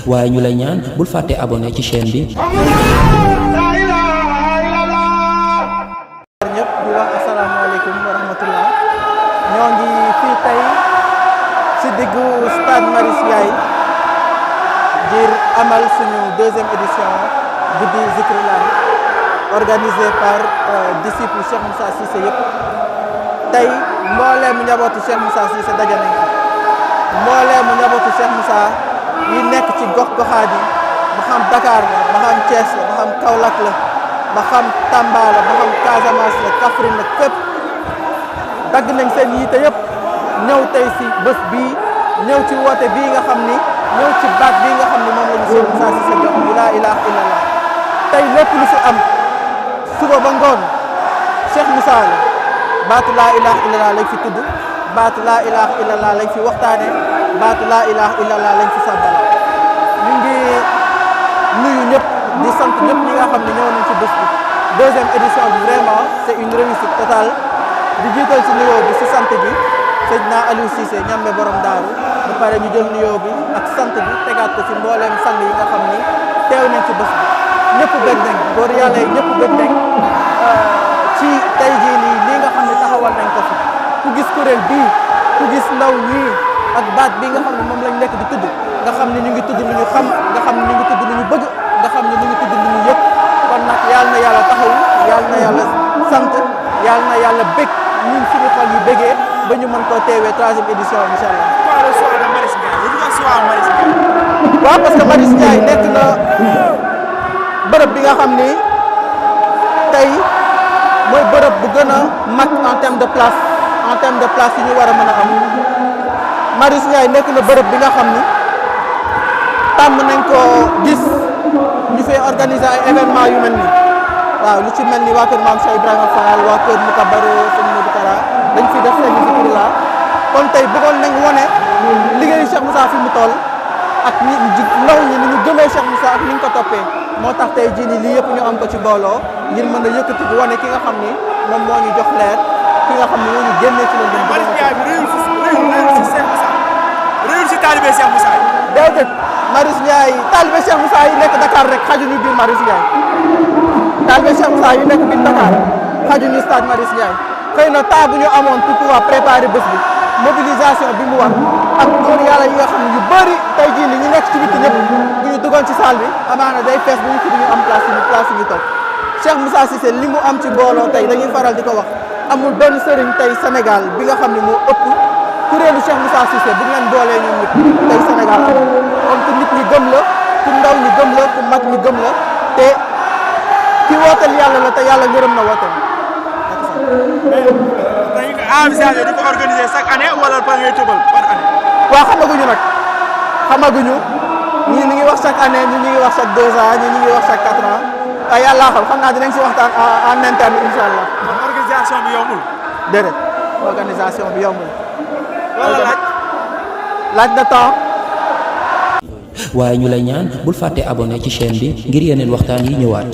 waaye ñu lay ñaan bul fàtte abonné ci chaîne bi. ñëpp di wax asalaamaaleykum wa rahmatullah ñoo ngi fii tey ci diggu stade Marius Ndiaye ngir amal suñu deuxième édition guddi Zikrillah organisé par disciple Cheikh Moussa Cissé yëpp tey mbooleemu njabootu Cheikh Moussa Cissé daje nañ ko mbooleemu njabootu Cheikh Moussa yi nekk ci gox-goxaat yi ba xam Dakar la ba xam Thiès la ba xam Kaolack la ba xam Tamba la ba xam Casamance la Kaffrine la fépp dagg nañ seen yiite yëpp ñëw tey si bés bii ñëw ci woote bii nga xam ni ñëw ci baat bii nga xam ni moom la ñu Cheikh Moussa Cissé jox mu laa ilaaha illallah tey lépp lu fi am suba ba ngoon Cheikh Moussa la baatu laa ilaaha illallah lañ fi tudd baatu laa ilaaha illallah lañ fi waxtaane baatu laa ilaaha illallah lañ fi sàbbal ñu ngi nuyu ñëpp di sant ñëpp ñi nga xam ne ñëw nañ ci bés bi deuxième édition bi vraiment c'est une réussite totale di jiital ci nuyoo bi si sant bi Seydina Aliou Cissé ñambe borom daaru ba pare ñu jël nuyoo bi ak sant bi tegaat ko ci mbooleem sang yi nga xam ni teew nañ ci bés bi ñëpp bëgg nañ góor yàlla yi ñëpp bëgg nañ ci tey jii nii lii nga xam ne taxawal nañ ko fi ku gis kuréel bii ku gis ndaw ñii ak baat bi nga xam ne moom lañ nekk di tudd nga xam ne ñu ngi tudd lu ñu xam nga xam ne ñu ngi tudd lu ñu bëgg nga xam ne ñu ngi tudd lu ñu yëpp kon nag yàlla na yàlla taxawu yàlla na yàlla sant yàlla na yàlla bëgg ñun suñu xol yu bëggee ba ñu mën koo teewee troisième édition incha allah. waaw parce que Marius Ndiaye nekk na bërëb bi nga xam ni tey mooy bërëb bu gën a mag en terme de place yi ñu war a mën a am Marius Ndiaye nekk na bërëb bi nga xam ni tàmm nañ koo gis ñu fay organiser ay événements yu mel nii waaw lu ci mel ni waa kër Maam Cheikh Ibrahima Fall waa kër Moukabaro sëñ Modou Kara dañ fi def seen Zikrillah kon tey bëggoon nañ wane liggéeyu Cheikh Moussa fi mu toll ak ñi ndaw ñi ni ñu gëmee Cheikh Moussa ak ni ñu ko toppee moo tax tey jii nii lii yëpp ñu am ko ci booloo ngir mën a yëkkati di wane ki nga xam ni moom moo ñu jox leer ki nga xam ni moo ñu génnee ci loolu. Marius Ndiaye bi réew si Cheikh Moussa réew si taalibe Cheikh Moussa yi. déedéet Marius Ndiaye taalibe Cheikh Moussa yi nekk Dakar rek xajuñu biir Marius Ndiaye taalibe Cheikh Moussa yi nekk biir Dakar xajuñu stade Marius Ndiaye xëy na temps bu ñu amoon pour pouvoir préparer bés bi mobilisation bi mu war ak góor yàlla yi nga xam ne yu bëri tey jii ni ñu nekk ci biti ñëpp bu ñu duggoon ci salle bi amaana day fees bu ñu fi ñu am place yi ñu toog Cheikh Moussa Cissé li mu am ci mbooloo tey dañuy faral di ko wax amul benn sëriñ tey Sénégal bi nga xam ne moo ëpp kuréelu Cheikh Moussa Cissé bu ñu leen boolee ñoom ñëpp tey Sénégal amul kon ku nit ñi gëm la ku ndaw ñi gëm la ku mag ñi gëm la te ki wooteel yàlla la te yàlla ngërëm na wooteel. dañu ko envisagé di ko organiser chaque année wala par ngay tëbal par année. waaw xamaguñu ñii ñu ngi wax chaque année ñii ñu ngi wax chaque 2 ans ñii ñu ngi wax chaque 4 ans waaye yàlla xam naa dinañ si waxtaan en interne incha allah. organisation bi yombul. déedéet organisation bi yombul. loolu la laaj na temps. waaye ñu lay ñaan bul fàtte abonné ci chaîne bi ngir yeneen waxtaan yi ñëwaat.